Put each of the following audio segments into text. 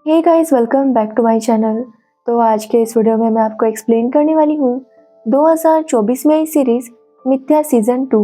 Hey guys, welcome back to my channel. तो आज के इस वीडियो में मैं आपको एक्सप्लेन करने वाली हूँ 2024 में आई सीरीज मिथ्या सीजन 2।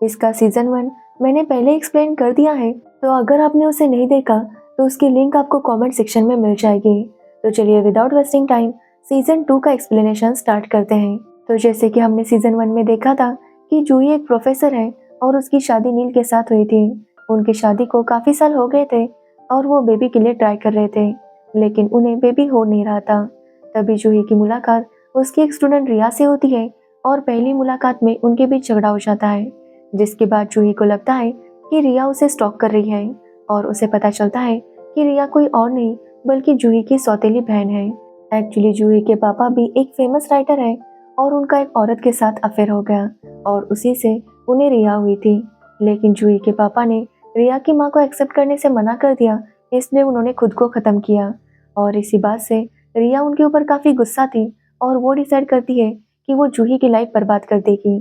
इसका सीजन 1 मैंने पहले एक्सप्लेन कर दिया है, तो अगर आपने उसे नहीं देखा तो उसकी लिंक आपको कमेंट सेक्शन में मिल जाएगी। तो चलिए विदाउट वेस्टिंग टाइम सीजन 2 का एक्सप्लेनेशन स्टार्ट करते हैं। तो जैसे कि हमने सीजन 1 में देखा था कि जूही एक प्रोफेसर है और उसकी शादी नील के साथ हुई थी। उनकी शादी को काफ़ी साल हो गए थे और वो बेबी के लिए ट्राई कर रहे थे, लेकिन उन्हें बेबी हो नहीं रहा था। तभी जूही की मुलाकात उसकी एक स्टूडेंट रिया से होती है और पहली मुलाकात में उनके बीच झगड़ा हो जाता है, जिसके बाद जूही को लगता है कि रिया उसे स्टॉक कर रही है और उसे पता चलता है कि रिया कोई और नहीं बल्कि जूही की सौतेली बहन है। एक्चुअली जूही के पापा भी एक फेमस राइटर है और उनका एक औरत के साथ अफेयर हो गया और उसी से उन्हें रिया हुई थी। लेकिन जूही के पापा ने रिया की माँ को एक्सेप्ट करने से मना कर दिया, इसलिए उन्होंने खुद को ख़त्म किया। और इसी बात से रिया उनके ऊपर काफ़ी गुस्सा थी और वो डिसाइड करती है कि वो जूही की लाइफ बर्बाद कर देगी,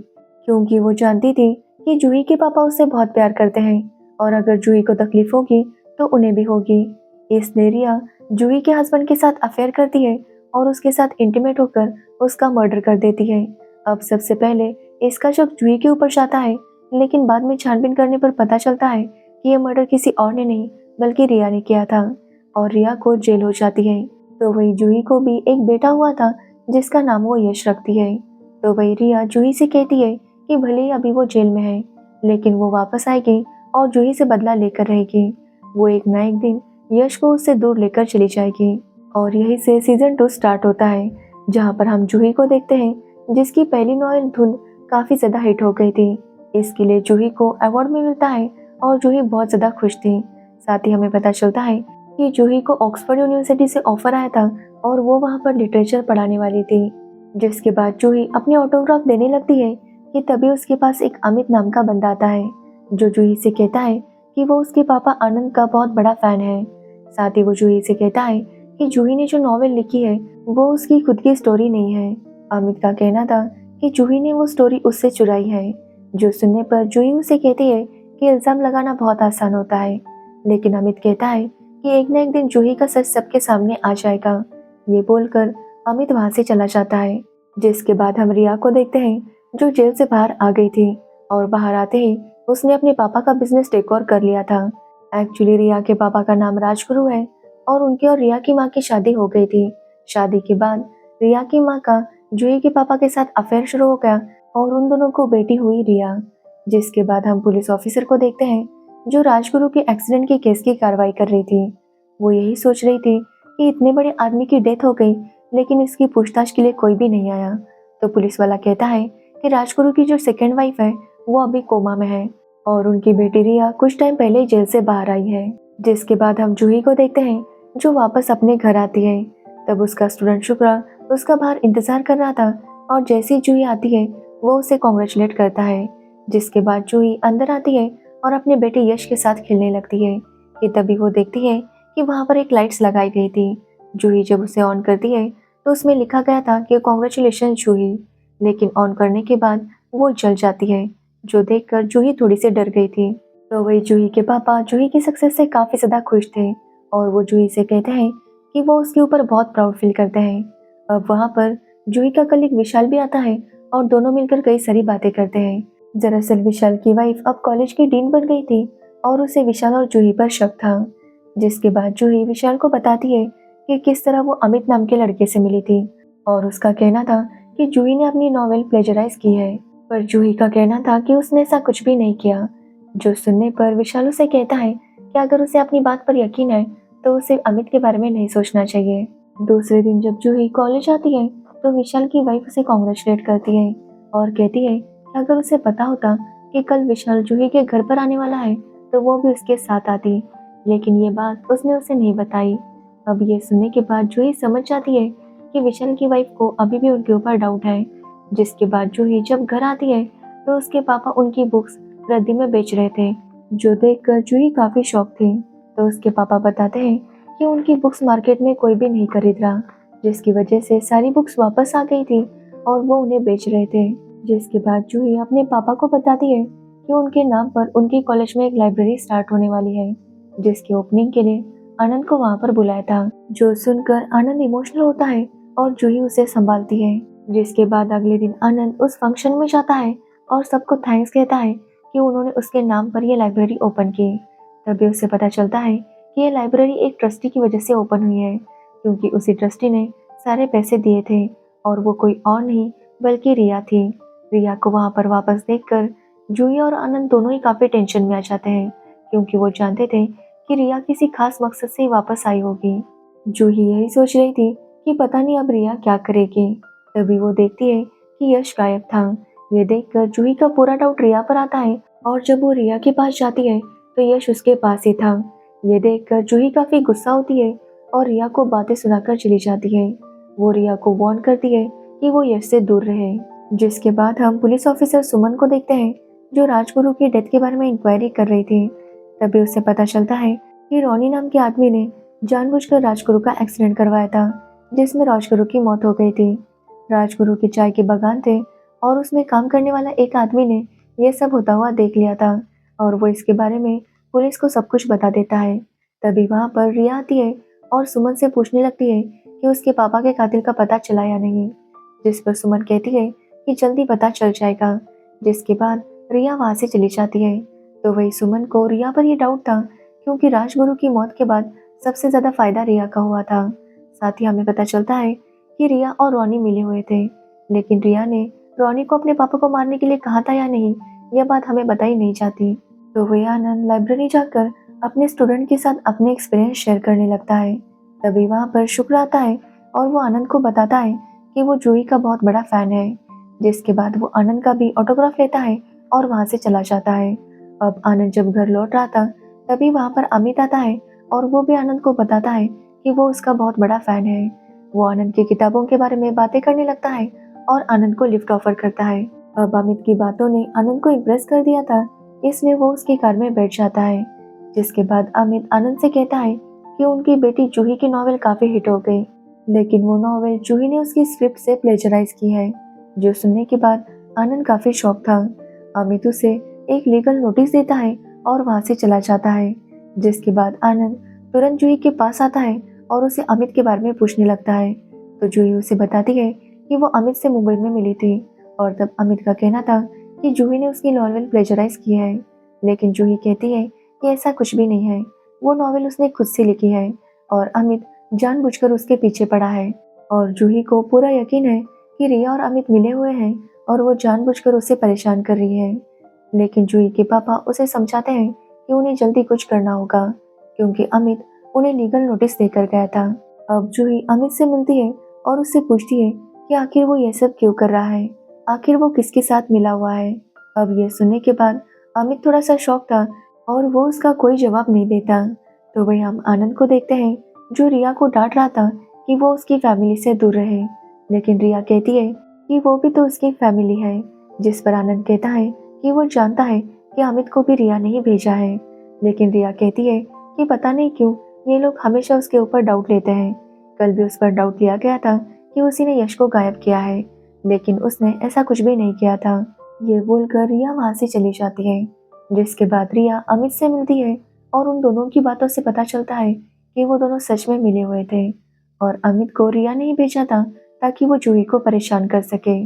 क्योंकि वो जानती थी कि जूही के पापा उससे बहुत प्यार करते हैं और अगर जूही को तकलीफ होगी तो उन्हें भी होगी। इसलिए रिया जूही के हस्बैंड के साथ अफेयर करती है और उसके साथ इंटीमेट होकर उसका मर्डर कर देती है। अब सबसे पहले इसका शक जूही के ऊपर जाता है, लेकिन बाद में छानबीन करने पर पता चलता है कि यह मर्डर किसी और ने नहीं बल्कि रिया ने किया था और रिया को जेल हो जाती है। तो वही जूही को भी एक बेटा हुआ था जिसका नाम वो यश रखती है। तो वही रिया जूही से कहती है कि भले ही अभी वो जेल में है, लेकिन वो वापस आएगी और जूही से बदला लेकर रहेगी। वो एक ना एक दिन यश को उससे दूर लेकर चली जाएगी और यहीं से सीजन 2 स्टार्ट होता है, जहाँ पर हम जूही को देखते हैं जिसकी पहली नॉवेल धुन काफ़ी ज़्यादा हिट हो गई थी। इसके लिए जूही को अवार्ड में मिलता है और जूही बहुत ज़्यादा खुश थी। साथ ही हमें पता चलता है कि जूही को ऑक्सफोर्ड यूनिवर्सिटी से ऑफर आया था और वो वहाँ पर लिटरेचर पढ़ाने वाली थी। जिसके बाद जूही अपनी ऑटोग्राफ देने लगती है कि तभी उसके पास एक अमित नाम का बंदा आता है, जो जूही से कहता है कि वो उसके पापा आनंद का बहुत बड़ा फैन है। साथ ही वो जूही से कहता है कि जूही ने जो नॉवेल लिखी है वो उसकी खुद की स्टोरी नहीं है। अमित का कहना था कि जूही ने वो स्टोरी उससे चुराई है। जो सुनने पर जूही उसे कहती है कि इल्ज़ाम लगाना बहुत आसान होता है, लेकिन अमित कहता है कि एक न एक दिन जूही का सच सबके सामने आ जाएगा। ये बोलकर अमित वहाँ से चला जाता है। जिसके बाद हम रिया को देखते हैं, जो जेल से बाहर आ गई थी और बाहर आते ही उसने अपने पापा का बिजनेस टेक ओवर कर लिया था। एक्चुअली रिया के पापा का नाम राजगुरु है और उनकी और रिया की माँ की शादी हो गई थी। शादी के बाद रिया की माँ का जूही के पापा के साथ अफेयर शुरू हो गया और उन दोनों को बेटी हुई रिया। जिसके बाद हम पुलिस ऑफिसर को देखते हैं, जो राजगुरु के एक्सीडेंट के केस की कार्रवाई कर रही थी। वो यही सोच रही थी कि इतने बड़े आदमी की डेथ हो गई, लेकिन इसकी पूछताछ के लिए कोई भी नहीं आया। तो पुलिस वाला कहता है कि राजगुरु की जो सेकेंड वाइफ है वो अभी कोमा में है और उनकी बेटी रिया कुछ टाइम पहले ही जेल से बाहर आई है। जिसके बाद हम जूही को देखते हैं, जो वापस अपने घर आती है। तब उसका स्टूडेंट शुक्रा उसका बाहर इंतजार कर रहा था और जैसे ही जूही आती है वो उसे कॉन्ग्रेचुलेट करता है। जिसके बाद जूही अंदर आती है और अपने बेटे यश के साथ खेलने लगती है कि तभी वो देखती है कि वहाँ पर एक लाइट्स लगाई गई थी। जूही जब उसे ऑन करती है तो उसमें लिखा गया था कि कॉन्ग्रेचुलेशन जूही, लेकिन ऑन करने के बाद वो जल जाती है, जो देखकर जूही थोड़ी सी डर गई थी। तो वही जूही के पापा जूही की सक्सेस से काफ़ी ज़्यादा खुश थे और वो जूही से कहते हैं कि वो उसके ऊपर बहुत प्राउड फील करते हैं। अब वहाँ पर जूही का कलीग विशाल भी आता है और दोनों मिलकर कई सारी बातें करते हैं। दरअसल विशाल की वाइफ अब कॉलेज की डीन बन गई थी और उसे विशाल और जूही पर शक था। जिसके बाद जूही विशाल को बताती है कि किस तरह वो अमित नाम के लड़के से मिली थी और उसका कहना था कि जूही ने अपनी नॉवेल प्लेजराइज की है, पर जूही का कहना था कि उसने ऐसा कुछ भी नहीं किया। जो सुनने पर विशाल उसे कहता है कि अगर उसे अपनी बात पर यकीन है तो उसे अमित के बारे में नहीं सोचना चाहिए। दूसरे दिन जब जूही कॉलेज आती है तो विशाल की वाइफ उसे कॉन्ग्रेचुलेट करती है और कहती है कि अगर उसे पता होता कि कल विशाल जूही के घर पर आने वाला है तो वो भी उसके साथ आती, लेकिन ये बात उसने उसे नहीं बताई। अब ये सुनने के बाद जूही समझ जाती है कि विशाल की वाइफ को अभी भी उनके ऊपर डाउट है। जिसके बाद जूही जब घर आती है तो उसके पापा उनकी बुक्स रद्दी में बेच रहे थे, जो देखकर जूही काफ़ी शॉक थी। तो उसके पापा बताते हैं कि उनकी बुक्स मार्केट में कोई भी नहीं खरीद रहा, जिसकी वजह से सारी बुक्स वापस आ गई थी और वो उन्हें बेच रहे थे। जिसके बाद जूही अपने पापा को बताती है कि उनके नाम पर उनके कॉलेज में एक लाइब्रेरी स्टार्ट होने वाली है, जिसके ओपनिंग के लिए आनंद को वहाँ पर बुलाया था। जो सुनकर आनंद इमोशनल होता है और जूही उसे संभालती है। जिसके बाद अगले दिन आनंद उस फंक्शन में जाता है और सबको थैंक्स कहता है कि उन्होंने उसके नाम पर ये लाइब्रेरी ओपन की। तभी उसे पता चलता है कि ये लाइब्रेरी एक ट्रस्टी की वजह से ओपन हुई है, क्योंकि उसी ट्रस्टी ने सारे पैसे दिए थे और वो कोई और नहीं बल्कि रिया थी। रिया को वहाँ पर वापस देखकर जूही और आनंद दोनों ही काफी टेंशन में आ जाते हैं, क्योंकि वो जानते थे कि रिया किसी खास मकसद से ही वापस आई होगी। जूही यही सोच रही थी कि पता नहीं अब रिया क्या करेगी। तभी वो देखती है कि यश गायब था। ये देखकर जूही का पूरा डाउट रिया पर आता है और जब वो रिया के पास जाती है तो यश उसके पास ही था। ये देखकर जूही काफी गुस्सा होती है और रिया को बातें सुनाकर चली जाती है। वो रिया को वार्न करती है कि वो यश से दूर रहे। जिसके बाद हम पुलिस ऑफिसर सुमन को देखते हैं, जो राजगुरु की डेथ के बारे में इंक्वायरी कर रही थी। तभी उसे पता चलता है कि रोनी नाम के आदमी ने जानबूझकर राजगुरु का एक्सीडेंट करवाया था, जिसमें राजगुरु की मौत हो गई थी। राजगुरु के चाय के बागान थे और उसमें काम करने वाला एक आदमी ने यह सब होता हुआ देख लिया था और वो इसके बारे में पुलिस को सब कुछ बता देता है। तभी वहाँ पर रिया आती है और सुमन से पूछने लगती है कि उसके पापा के कातिल का पता चला या नहीं, जिस पर सुमन कहती है कि जल्दी पता चल जाएगा। जिसके बाद रिया वहाँ से चली जाती है। तो वही सुमन को रिया पर यह डाउट था, क्योंकि राजगुरु की मौत के बाद सबसे ज्यादा फायदा रिया का हुआ था। साथ ही हमें पता चलता है कि रिया और रोनी मिले हुए थे, लेकिन रिया ने रोनी को अपने पापा को मारने के लिए कहा था या नहीं, यह बात हमें बताई नहीं जाती। तो वही आनंद लाइब्रेरी जाकर अपने स्टूडेंट के साथ अपने एक्सपीरियंस शेयर करने लगता है। तभी वहाँ पर शुक्र आता है और वो आनंद को बताता है कि वो जूही का बहुत बड़ा फैन है। जिसके बाद वो आनंद का भी ऑटोग्राफ लेता है और वहाँ से चला जाता है। अब आनंद जब घर लौट रहा था तभी वहाँ पर अमित आता है और वो भी आनंद को बताता है कि वो उसका बहुत बड़ा फैन है। वो आनंद की किताबों के बारे में बातें करने लगता है और आनंद को लिफ्ट ऑफर करता है। अब अमित की बातों ने आनंद को इम्प्रेस कर दिया था, इसलिए वो उसकी कार में बैठ जाता है। जिसके बाद अमित आनंद से कहता है कि उनकी बेटी जूही की नॉवेल काफी हिट हो गई, लेकिन वो नॉवेल जूही ने उसकी स्क्रिप्ट से प्लेजराइज की है। जो सुनने के बाद आनंद काफी शॉक था। अमित उसे एक लीगल नोटिस देता है और वहां से चला जाता है। जिसके बाद आनंद तुरंत जूही के पास आता है और उसे अमित के बारे में पूछने लगता है। तो जूही उसे बताती है कि वो अमित से मुंबई में मिली थी और तब अमित का कहना था कि जूही ने उसकी नॉवेल प्लेजराइज की है, लेकिन जूही कहती है कि ऐसा कुछ भी नहीं है, वो नॉवेल उसने खुद से लिखी है और अमित जानबूझकर उसके पीछे पड़ा है। और जूही को पूरा यकीन है कि रिया और अमित मिले हुए हैं और वो जानबूझकर उसे परेशान कर रही है। लेकिन जूही के पापा उसे समझाते हैं कि उन्हें जल्दी कुछ करना होगा, क्योंकि अमित उन्हें लीगल नोटिस देकर गया था। अब जूही अमित से मिलती है और उससे पूछती है कि आखिर वो ये सब क्यों कर रहा है, आखिर वो किसके साथ मिला हुआ है। अब ये सुनने के बाद अमित थोड़ा सा शॉक था और वो उसका कोई जवाब नहीं देता। तो वही हम आनंद को देखते हैं, जो रिया को डांट रहा था कि वो उसकी फैमिली से दूर रहे, लेकिन रिया कहती है कि वो भी तो उसकी फैमिली है। जिस पर आनंद कहता है कि वो जानता है कि अमित को भी रिया ने ही भेजा है, लेकिन रिया कहती है कि पता नहीं क्यों ये लोग हमेशा उसके ऊपर डाउट लेते हैं। कल भी उस पर डाउट लिया गया था कि उसी ने यश को गायब किया है, लेकिन उसने ऐसा कुछ भी नहीं किया था। ये बोलकर रिया वहां से चली जाती है। जिसके बाद रिया अमित से मिलती है और उन दोनों की बातों से पता चलता है कि वो दोनों सच में मिले हुए थे और अमित को रिया ने ही भेजा था ताकि वो जूही को परेशान कर सके।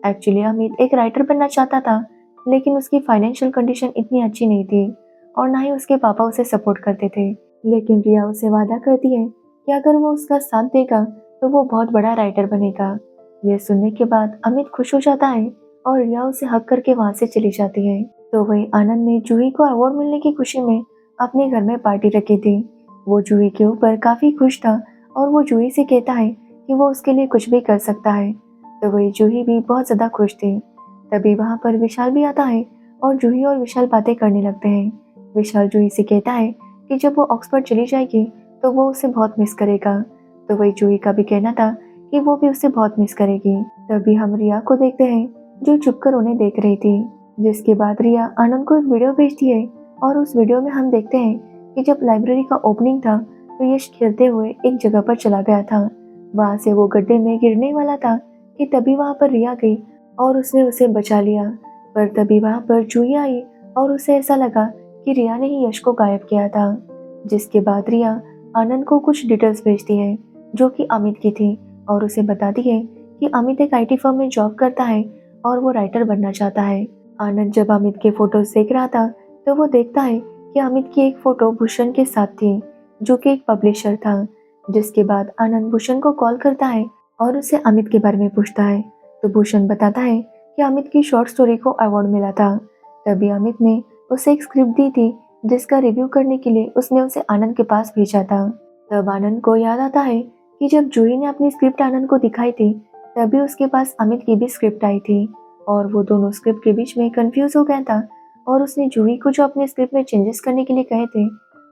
एक्चुअली अमित एक राइटर बनना चाहता था, लेकिन उसकी फाइनेंशियल कंडीशन इतनी अच्छी नहीं थी और ना ही उसके पापा उसे सपोर्ट करते थे। लेकिन रिया उसे वादा करती है कि अगर वो उसका साथ देगा तो वो बहुत बड़ा राइटर बनेगा। यह सुनने के बाद अमित खुश हो जाता है और रिया उसे हक करके वहां से चली जाती है। तो वही आनंद ने जूही को अवार्ड मिलने की खुशी में अपने घर में पार्टी रखी थी। वो जूही के ऊपर काफी खुश था और वो जूही से कहता है कि वो उसके लिए कुछ भी कर सकता है। तो वही जूही भी बहुत ज्यादा खुश थी। तभी वहां पर विशाल भी आता है और जूही और विशाल बातें करने लगते हैं। विशाल जूही से कहता है कि जब वो ऑक्सफोर्ड चली जाएगी तो वो उसे बहुत मिस करेगा। तो वही जूही का भी कहना था कि वो भी उसे बहुत मिस करेगी। तभी हम रिया को देखते हैं, जो चुपकर उन्हें देख रही थी। जिसके बाद रिया आनंद को एक वीडियो भेजती है और उस वीडियो में हम देखते हैं कि जब लाइब्रेरी का ओपनिंग था तो यश खेलते हुए एक जगह पर चला गया था। वहां से वो गड्ढे में गिरने वाला था कि तभी वहां पर रिया गई और उसने उसे बचा लिया। पर तभी वहां पर जूही आई और उसे ऐसा लगा कि रिया ने ही यश को गायब किया था। जिसके बाद रिया आनंद को कुछ डिटेल्स भेजती है जो कि अमित की थी और उसे बताती है कि अमित एक आईटी फर्म में जॉब करता है और वो राइटर बनना चाहता है। आनंद जब अमित के फोटोज देख रहा था तो वो देखता है कि अमित की एक फोटो भूषण के साथ थी जो कि एक पब्लिशर था। जिसके बाद आनंद भूषण को कॉल करता है और उससे अमित के बारे में पूछता है तो भूषण बताता है कि अमित की शॉर्ट स्टोरी को अवार्ड मिला था। तभी अमित ने उसे एक स्क्रिप्ट दी थी जिसका रिव्यू करने के लिए उसने उसे आनंद के पास भेजा था। तब आनंद को याद आता है कि जब जूही ने अपनी स्क्रिप्ट आनंद को दिखाई थी तभी उसके पास अमित की भी स्क्रिप्ट आई थी और वो दोनों स्क्रिप्ट के बीच में कंफ्यूज हो गया था और उसने जूही को जो अपने स्क्रिप्ट में चेंजेस करने के लिए कहे थे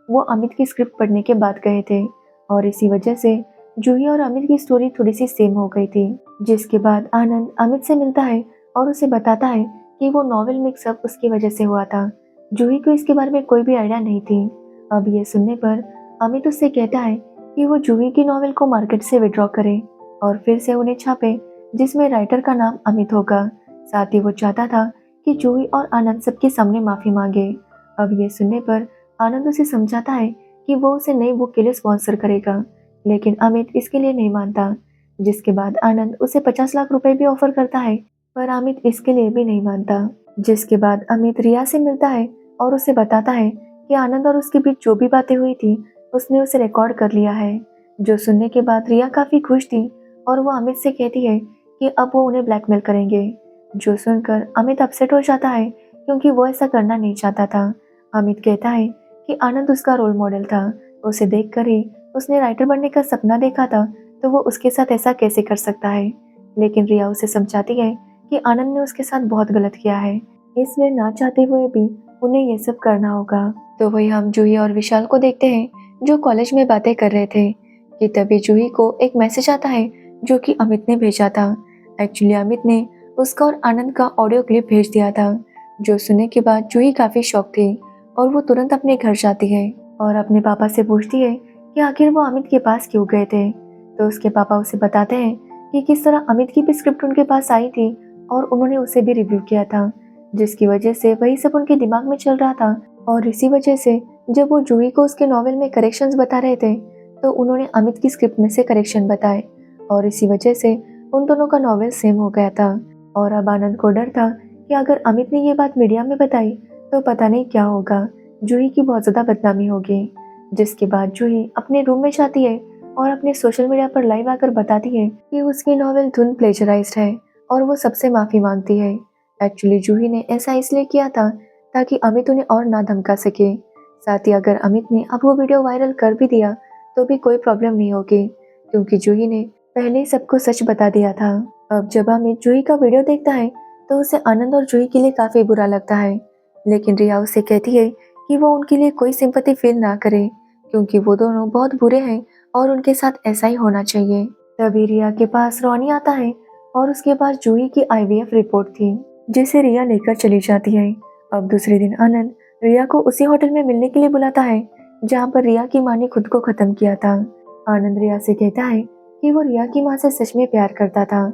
वो अमित की स्क्रिप्ट पढ़ने के बाद कहे थे और इसी वजह से जूही और अमित की स्टोरी थोड़ी सी सेम हो गई थी। जिसके बाद आनंद अमित से मिलता है और उसे बताता है कि वो नॉवेल मिक्सअप उसकी वजह से हुआ था। जूही को इसके बारे में कोई भी आइडिया नहीं थी। अब ये सुनने पर अमित उससे कहता है कि वो जूही की नॉवेल को मार्केट से विड्रॉ करे और फिर से उन्हें छापे जिसमें राइटर का नाम अमित होगा। साथ ही वो चाहता था कि जूही और आनंद सबके सामने माफी मांगे। अब ये सुनने पर आनंद उसे समझाता है कि वो उसे नई बुक के लिए स्पॉन्सर करेगा लेकिन अमित इसके लिए नहीं मानता। जिसके बाद आनंद उसे 50 लाख रुपए भी ऑफर करता है पर अमित इसके लिए भी नहीं मानता। जिसके बाद अमित रिया से मिलता है और उसे बताता है कि आनंद और उसके बीच जो भी बातें हुई थी उसने उसे रिकॉर्ड कर लिया है। जो सुनने के बाद रिया काफी खुश थी और वो अमित से कहती है कि अब वो उन्हें ब्लैकमेल करेंगे। जो सुनकर अमित अपसेट हो जाता है क्योंकि वो ऐसा करना नहीं चाहता था। अमित कहता है कि आनंद उसका रोल मॉडल था, उसे देखकर ही उसने राइटर बनने का सपना देखा था तो वो उसके साथ ऐसा कैसे कर सकता है। लेकिन रिया उसे समझाती है कि आनंद ने उसके साथ बहुत गलत किया है इसलिए ना चाहते हुए भी उन्हें ये सब करना होगा। तो वही हम जूही और विशाल को देखते हैं जो कॉलेज में बातें कर रहे थे कि तभी जूही को एक मैसेज आता है जो कि अमित ने भेजा था। एक्चुअली अमित ने उसका और आनंद का ऑडियो क्लिप भेज दिया था। जो सुनने के बाद जूही काफी शॉक थी और वो तुरंत अपने घर जाती है और अपने पापा से पूछती है कि आखिर वो अमित के पास क्यों गए थे। तो उसके पापा उसे बताते हैं कि किस तरह अमित की भी स्क्रिप्ट उनके पास आई थी और उन्होंने उसे भी रिव्यू किया था जिसकी वजह से वही सब उनके दिमाग में चल रहा था। और इसी वजह से जब वो जूही को उसके नॉवेल में करेक्शंस बता रहे थे तो उन्होंने अमित की स्क्रिप्ट में से करेक्शन बताए और इसी वजह से उन दोनों का नॉवेल सेम हो गया था। और अब आनंद को डर था कि अगर अमित ने ये बात मीडिया में बताई तो पता नहीं क्या होगा, जूही की बहुत ज़्यादा बदनामी होगी। जिसके बाद जूही अपने रूम में जाती है और अपने सोशल मीडिया पर लाइव आकर बताती है कि उसकी नॉवेल धुन प्लेजराइज्ड है और वो सबसे माफ़ी मांगती है। एक्चुअली जूही ने ऐसा इसलिए किया था ताकि अमित उन्हें और ना धमका सके। साथ ही अगर अमित ने अब वो वीडियो वायरल कर भी दिया तो भी कोई प्रॉब्लम नहीं होगी क्योंकि जूही ने पहले ही सबको सच बता दिया था। अब जब अमित जूही का वीडियो देखता है तो उसे आनंद और जूही के लिए काफी बुरा लगता है लेकिन रिया उसे कहती है कि वो उनके लिए कोई सिंपैथी फील ना करे क्योंकि वो दोनों बहुत बुरे हैं और उनके साथ ऐसा ही होना चाहिए। तभी रिया के पास रोनी आता है और उसके पास जूही की आईवीएफ रिपोर्ट थी जिसे रिया लेकर चली जाती है। अब दूसरे दिन आनंद रिया को उसी होटल में मिलने के लिए बुलाता है जहाँ पर रिया की माँ ने खुद को खत्म किया था। आनंद रिया से कहता है कि वो रिया की माँ से सच में प्यार करता था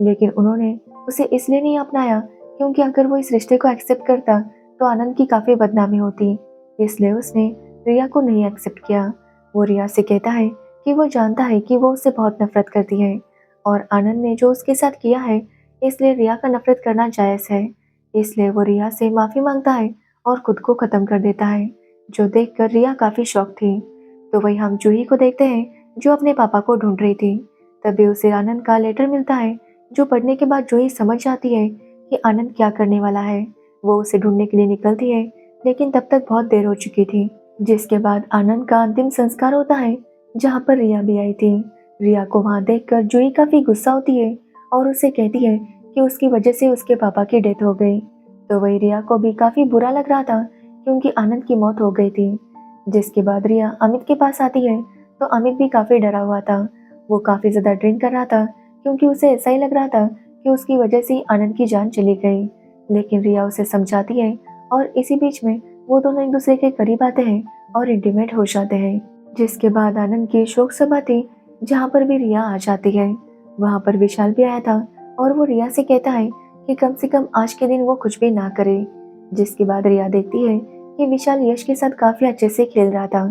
लेकिन उन्होंने उसे इसलिए नहीं अपनाया क्योंकि अगर वो इस रिश्ते को एक्सेप्ट करता तो आनंद की काफी बदनामी होती, इसलिए उसने रिया को नहीं एक्सेप्ट किया। वो रिया से कहता है कि वो जानता है कि वो उससे बहुत नफरत करती है और आनंद ने जो उसके साथ किया है इसलिए रिया का नफरत करना जायज है। इसलिए वो रिया से माफी मांगता है और खुद को खत्म कर देता है, जो देखकर रिया काफी शॉक थी। तो वही हम जूही को देखते हैं जो अपने पापा को ढूंढ रही थी। तभी उसे आनंद का लेटर मिलता है जो पढ़ने के बाद जूही समझ जाती है कि आनंद क्या करने वाला है। वो उसे ढूंढने के लिए निकलती है लेकिन तब तक बहुत देर हो चुकी थी। जिसके बाद आनंद का अंतिम संस्कार होता है जहाँ पर रिया भी आई थी। रिया को वहाँ देखकर जूही काफी गुस्सा होती है और उसे कहती है कि उसकी वजह से उसके पापा की डेथ हो गई। तो वही रिया को भी काफी बुरा लग रहा था क्योंकि आनंद की मौत हो गई थी। जिसके बाद रिया अमित के पास आती है तो अमित भी काफी डरा हुआ था। वो काफी ज्यादा ड्रिंक कर रहा था क्योंकि उसे ऐसा ही लग रहा था कि उसकी वजह से ही आनंद की जान चली गई। लेकिन रिया उसे समझाती है और इसी बीच में वो दोनों एक दूसरे के करीब आते हैं और इंटीमेट हो जाते हैं। जिसके बाद आनंद की शोक सभा थी जहाँ पर भी रिया आ जाती है। वहाँ पर विशाल भी आया था और वो रिया से कहता है कि कम से कम आज के दिन वो कुछ भी ना करे। जिसके बाद रिया देखती है कि विशाल यश के साथ काफी अच्छे से खेल रहा था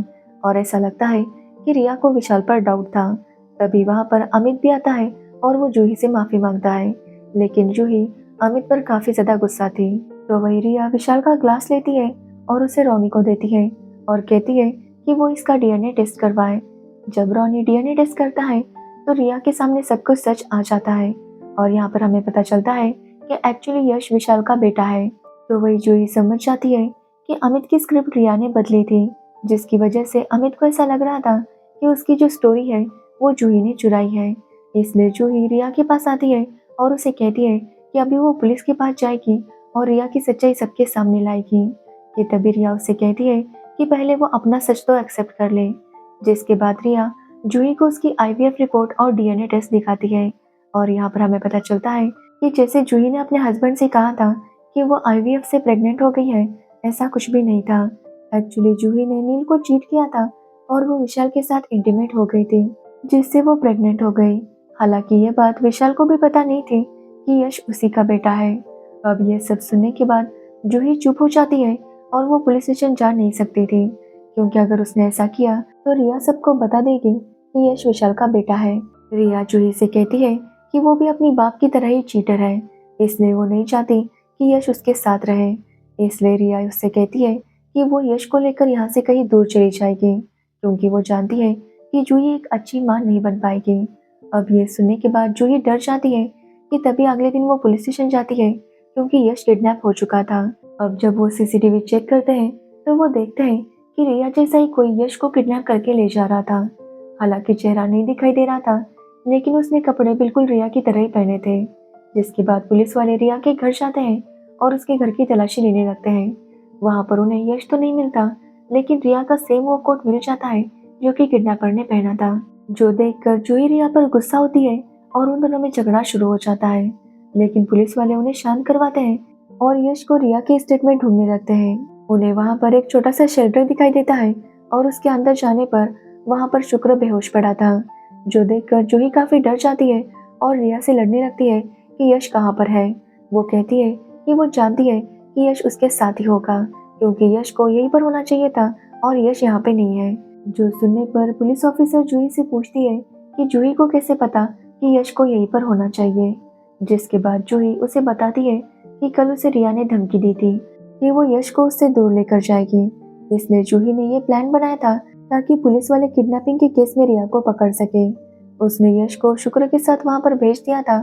और ऐसा लगता है कि रिया को विशाल पर डाउट था। तभी वहां पर अमित भी आता है और वो जूही से माफी मांगता है, लेकिन जूही अमित पर काफी ज्यादा गुस्सा थी। तो वही रिया विशाल का ग्लास लेती है और उसे रोनी को देती है और कहती है कि वो इसका डीएनए टेस्ट करवाए। जब रोनी डीएनए टेस्ट करता है तो रिया के सामने सब कुछ सच आ जाता है और यहाँ पर हमें पता चलता है कि एक्चुअली यश विशाल का बेटा है। तो वही जूही समझ जाती है कि अमित की स्क्रिप्ट रिया ने बदली थी, जिसकी वजह से अमित को ऐसा लग रहा था कि उसकी जो स्टोरी है वो जूही ने चुराई है। इसलिए जूही रिया के पास आती है और उसे कहती है कि अभी वो पुलिस के पास जाएगी और रिया की सच्चाई सबके सामने लाएगी। कि तभी रिया उससे कहती है कि पहले वो अपना सच तो एक्सेप्ट कर ले। जिसके बाद रिया जूही को उसकी आईवीएफ रिपोर्ट और डीएनए टेस्ट दिखाती है और यहाँ पर हमें पता चलता है कि जैसे जूही ने अपने हस्बैंड से कहा था कि वो आईवीएफ से प्रेग्नेंट हो गई है, ऐसा कुछ भी नहीं था। एक्चुअली जूही ने नील को चीट किया था और वो विशाल के साथ इंटीमेट हो गई थी, जिससे वो प्रेग्नेंट हो गई। हालांकि ये बात विशाल को भी पता नहीं थी कि यश उसी का बेटा है। अब ये सब सुनने के बाद जूही चुप हो जाती है और वो पुलिस स्टेशन जा नहीं सकती थी, क्योंकि अगर उसने ऐसा किया तो रिया सबको बता देगी कि यश विशाल का बेटा है। रिया जूही से कहती है कि वो भी अपनी बाप की तरह ही चीटर है, इसलिए वो नहीं चाहती कि यश उसके साथ रहे। इसलिए रिया उससे कहती है कि वो यश को लेकर यहाँ से कहीं दूर चली जाएगी, क्योंकि वो जानती है कि जूही एक अच्छी माँ नहीं बन पाएगी। अब ये सुनने के बाद जूही डर जाती है कि तभी अगले दिन वो पुलिस स्टेशन जाती है, क्योंकि यश किडनैप हो चुका था। अब जब वो सीसीटीवी चेक करते हैं तो वो देखते हैं कि रिया जैसा ही कोई यश को किडनैप करके ले जा रहा था। हालांकि चेहरा नहीं दिखाई दे रहा था, लेकिन उसने कपड़े बिल्कुल रिया की तरह ही पहने थे। जिसके बाद पुलिस वाले रिया के घर जाते हैं और उसके घर की तलाशी लेने लगते हैं। वहां पर उन्हें यश तो नहीं मिलता, लेकिन रिया का सेम वो कोट मिल जाता है जो कि किडनैपर ने पहना था, जो देखकर जूही रिया पर गुस्सा होती है और उन दोनों में झगड़ा शुरू हो जाता है। लेकिन पुलिस वाले उन्हें शांत करवाते हैं और यश को रिया के स्टेट में ढूंढने लगते हैं। उन्हें वहां पर एक छोटा सा शेल्टर दिखाई देता है और उसके अंदर जाने पर वहां पर शुक्र बेहोश पड़ा था, जो देखकर जूही काफी डर जाती है और रिया से लड़ने लगती है कि यश कहाँ पर है। वो कहती है कि वो जानती है कि यश उसके साथ ही होगा, क्योंकि यश को यहीं पर होना चाहिए था और यश यहाँ पे नहीं है। जो सुनने पर पुलिस ऑफिसर जूही से पूछती है कि जूही को कैसे पता कि यश को यहीं पर होना चाहिए। जिसके बाद जूही उसे बताती है कि कल उसे रिया ने धमकी दी थी कि वो यश को उससे दूर लेकर जाएगी। इसलिए जूही ने ये प्लान बनाया था ताकि पुलिस वाले किडनैपिंग के केस में रिया को पकड़ सके। उसने यश को शुक्र के साथ वहां पर भेज दिया था,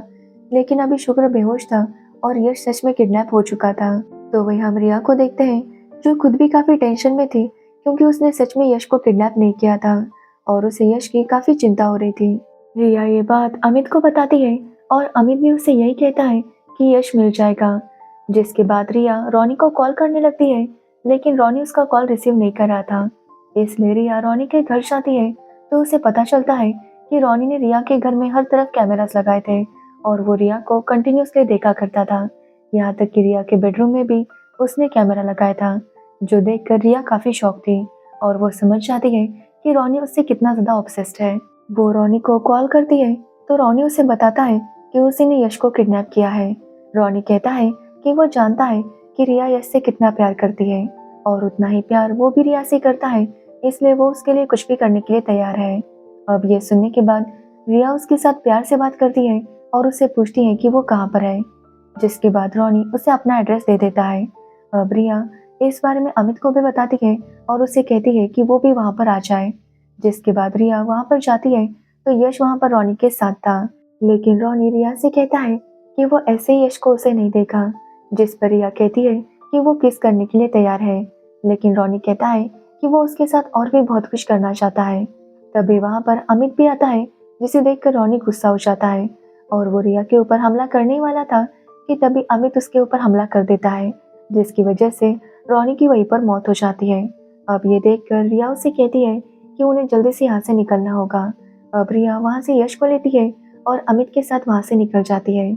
लेकिन अभी शुक्र बेहोश था और यश सच में किडनैप हो चुका था। तो वही हम रिया को देखते हैं, जो खुद भी काफी टेंशन में थी, क्योंकि उसने सच में यश को किडनैप नहीं किया था और उसे यश की काफी चिंता हो रही थी। रिया ये बात अमित को बताती है और अमित भी उसे यही कहता है कि यश मिल जाएगा। जिसके बाद रिया रोनी को कॉल करने लगती है, लेकिन रोनी उसका कॉल रिसीव नहीं कर रहा था। इसलिए रिया रोनी के घर जाती है तो उसे पता चलता है कि रोनी ने रिया के घर में हर तरफ कैमरास लगाए थे और वो रिया को कंटिन्यूसली देखा करता था। यहाँ तक कि रिया के बेडरूम में भी उसने कैमरा लगाया था, जो देखकर रिया काफी शॉक थी और वो समझ जाती है कि रोनी उससे कितना ज्यादा ऑब्सेस्ड है। वो रोनी को कॉल करती है तो रोनी उसे बताता है कि उसी ने यश को किडनैप किया है। रोनी कहता है कि वो जानता है कि रिया यश से कितना प्यार करती है और उतना ही प्यार वो भी रिया से करता है, इसलिए वो उसके लिए कुछ भी करने के लिए तैयार है। अब ये सुनने के बाद रिया उसके साथ प्यार से बात करती है और उससे पूछती है कि वो कहाँ पर है। जिसके बाद रोनी उसे अपना एड्रेस दे देता है। अब रिया इस बारे में अमित को भी बताती है और उसे कहती है कि वो भी वहां पर आ जाए। जिसके बाद रिया वहां पर जाती है तो यश वहां पर रोनी के साथ था, लेकिन रोनी रिया से कहता है कि वो ऐसे ही यश को उसे नहीं देखा। जिस पर रिया कहती है कि वो किस करने के लिए तैयार है, लेकिन रोनी कहता है कि वो उसके साथ और भी बहुत कुछ करना चाहता है। तभी वहां पर अमित भी आता है, जिसे देखकर रोनी गुस्सा हो जाता है और वो रिया के ऊपर हमला करने वाला था कि तभी अमित उसके ऊपर हमला कर देता है, जिसकी वजह से रोनी की वहीं पर मौत हो जाती है। अब ये देखकर रिया उसे कहती है कि उन्हें जल्दी से यहाँ से निकलना होगा। अब रिया वहाँ से यश को लेती है और अमित के साथ वहाँ से निकल जाती है।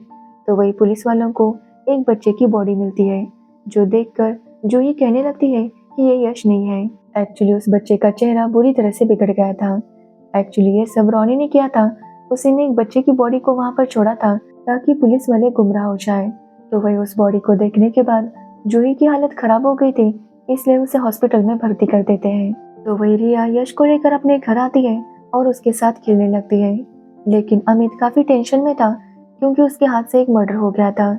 तो वही पुलिस वालों को एक बच्चे की बॉडी मिलती है, जो देखकर जूही कहने लगती है कि ये यश नहीं है। एक्चुअली उस बच्चे का चेहरा बुरी तरह से बिगड़ गया था। एक्चुअली ये सब रोनी ने किया था। उसी ने एक बच्चे की बॉडी को वहाँ पर छोड़ा था ताकि पुलिस वाले गुमराह हो जाए। तो वही उस बॉडी को देखने के बाद जूही की हालत खराब हो गई थी, इसलिए उसे हॉस्पिटल में भर्ती कर देते हैं। तो वही रिया यश को लेकर अपने घर आती है और उसके साथ खेलने लगती है। लेकिन अमित काफी टेंशन में था क्योंकि उसके हाथ से एक मर्डर हो गया था।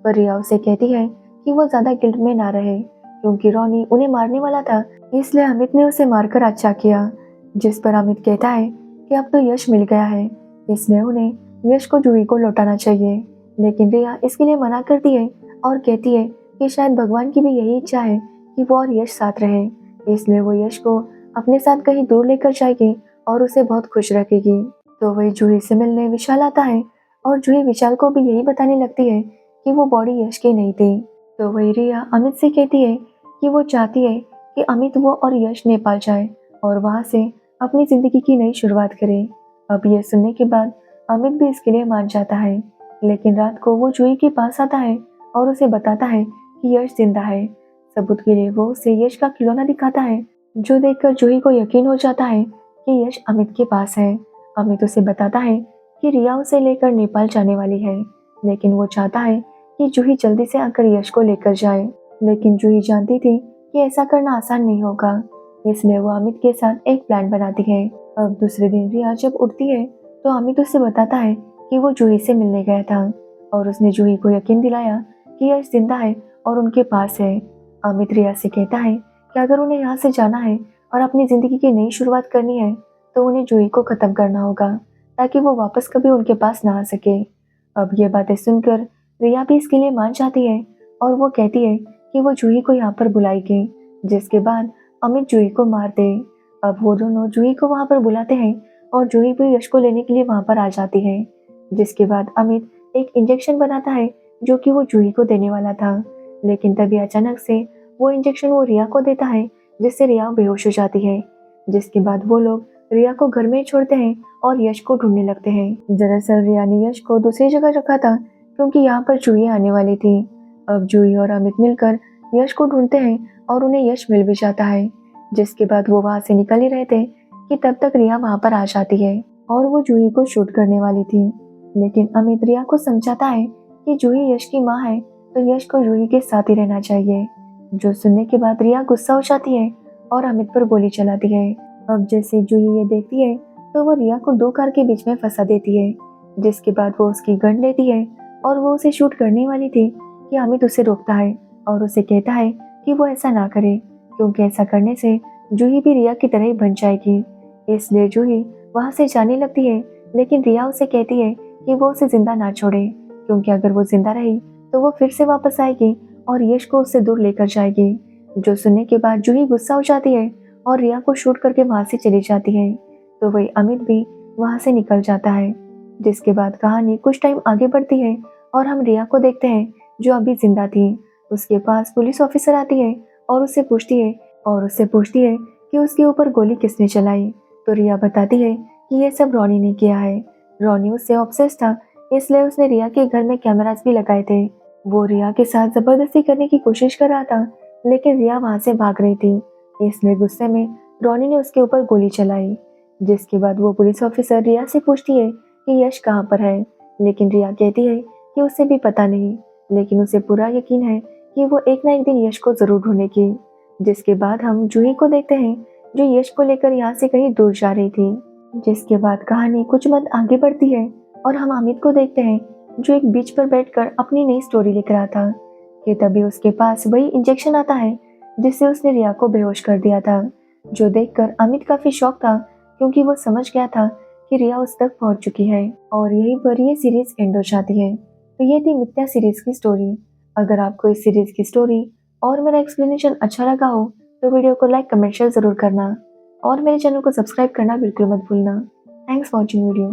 पर रिया उसे कहती है कि वो ज्यादा गिल्ट में ना रहे क्योंकि रोनी उन्हें मारने वाला था, इसलिए अमित ने उसे मारकर अच्छा किया। जिस पर अमित कहता है कि अब तो यश मिल गया है, इसलिए उन्हें यश को जूही को लौटाना चाहिए। लेकिन रिया इसके लिए मना करती है और कहती है कि शायद भगवान की भी यही इच्छा है कि वो और यश साथ रहे, इसलिए वो यश को अपने साथ कहीं दूर लेकर जाएगी और उसे बहुत खुश रखेगी। तो वही जूही से मिलने विशाल आता है और जूही विशाल को भी यही बताने लगती है कि वो बॉडी यश की नहीं थी। तो वही रिया अमित से कहती है कि वो चाहती है कि अमित वो और यश नेपाल जाए और वहां से अपनी जिंदगी की नई शुरुआत करे। अब ये सुनने के बाद अमित भी इसके लिए मान जाता है। लेकिन रात को वो जूही के पास आता है और उसे बताता है कि यश जिंदा है। सबूत के लिए वो उसे यश का खिलौना दिखाता है, जो देखकर जूही को यकीन हो जाता है कि यश अमित के पास है। अमित उसे बताता है कि रिया उसे लेकर नेपाल जाने वाली है, लेकिन वो चाहता है कि जूही जल्दी से आकर यश को लेकर जाए। लेकिन जूही जानती थी कि ऐसा करना आसान नहीं होगा, इसलिए वो अमित के साथ एक प्लान बनाती है। अब दूसरे दिन रिया जब उठती है तो अमित उसे बताता है कि वो जूही से मिलने गया था और उसने जूही को यकीन दिलाया कि यश जिंदा है और उनके पास है। अमित रिया से कहता है कि अगर उन्हें यहाँ से जाना है और अपनी जिंदगी की नई शुरुआत करनी है तो उन्हें जूही को खत्म करना होगा ताकि वो वापस कभी उनके पास ना आ सके। अब ये बातें सुनकर रिया भी इसके लिए मान जाती है और वो कहती है कि वो जूही को यहाँ पर बुलाएगी, जिसके बाद अमित जूही को मार दे। अब वो दोनों जूही को वहाँ पर बुलाते हैं और जूही भी यश को लेने के लिए वहाँ पर आ जाती है। जिसके बाद अमित एक इंजेक्शन बनाता है जो कि वो जूही को देने वाला था, लेकिन तभी अचानक से वो इंजेक्शन वो रिया को देता है, जिससे रिया बेहोश हो जाती है। जिसके बाद वो लोग रिया को घर में छोड़ते हैं और यश को ढूंढने लगते हैं। दरअसल रिया ने यश को दूसरी जगह रखा था क्योंकि यहाँ पर जूही आने वाली थी। अब जूही और अमित मिलकर यश को ढूंढते हैं और उन्हें यश मिल भी जाता है। जिसके बाद वो वहां से निकल ही रहे थे कि तब तक रिया वहां पर आ जाती है और वो जूही को शूट करने वाली थी। लेकिन अमित रिया को समझाता है कि जूही यश की माँ है तो यश को जूही के साथ ही रहना चाहिए। जो सुनने के बाद रिया गुस्सा हो जाती है और अमित पर गोली चलाती है। अब जैसे जूही ये देखती है तो वो रिया को दो कार के बीच में फंसा देती है। जिसके बाद वो उसकी गन लेती है और वो उसे शूट करने वाली थी कि अमित उसे रोकता है और उसे कहता है कि वो ऐसा ना करे क्योंकि ऐसा करने से जूही भी रिया की तरह ही बन जाएगी। इसलिए जूही वहां से जाने लगती है, लेकिन रिया उसे कहती है कि वो उसे जिंदा ना छोड़े क्योंकि अगर वो जिंदा रही तो वो फिर से वापस आएगी और यश को उससे दूर लेकर जाएगी। जो सुनने के बाद जूही गुस्सा हो जाती है और रिया को शूट करके वहां से चली जाती है। तो वही अमित भी वहां से निकल जाता है। जिसके बाद कहानी कुछ टाइम आगे बढ़ती है और हम रिया को देखते हैं जो अभी जिंदा थी। उसके पास पुलिस ऑफिसर आती है और उससे पूछती है कि उसके ऊपर गोली किसने चलाई। तो रिया बताती है कि ये सब रोनी ने किया है। रोनी उससे ऑब्सेस था, इसलिए उसने रिया के घर में कैमरास भी लगाए थे। वो रिया के साथ जबरदस्ती करने की कोशिश कर रहा था, लेकिन रिया वहां से भाग रही थी, इसलिए गुस्से में रोनी ने उसके ऊपर गोली चलाई। जिसके बाद वो पुलिस ऑफिसर रिया से पूछती है कि यश कहाँ पर है, लेकिन रिया कहती है कि उसे भी पता नहीं, लेकिन उसे पूरा यकीन है कि वो एक ना एक दिन यश को जरूर ढूंढेगी। जिसके बाद हम जूही को देखते हैं जो यश को लेकर यहाँ से कहीं दूर जा रही थी। जिसके बाद कहानी कुछ मंथ आगे बढ़ती है और हम अमित को देखते हैं जो एक बीच पर बैठकर अपनी नई स्टोरी लिख रहा था कि तभी उसके पास वही इंजेक्शन आता है जिससे उसने रिया को बेहोश कर दिया था। जो देखकर अमित काफी शॉक था क्योंकि वो समझ गया था कि रिया उस तक पहुंच चुकी है और यहीं पर ये सीरीज एंड हो जाती है। तो ये थी मिथ्या सीरीज की स्टोरी। अगर आपको इस सीरीज की स्टोरी और मेरा एक्सप्लेनेशन अच्छा लगा हो तो वीडियो को लाइक कमेंट शेयर जरूर करना और मेरे चैनल को सब्सक्राइब करना बिल्कुल मत भूलना। Thanks for watching video.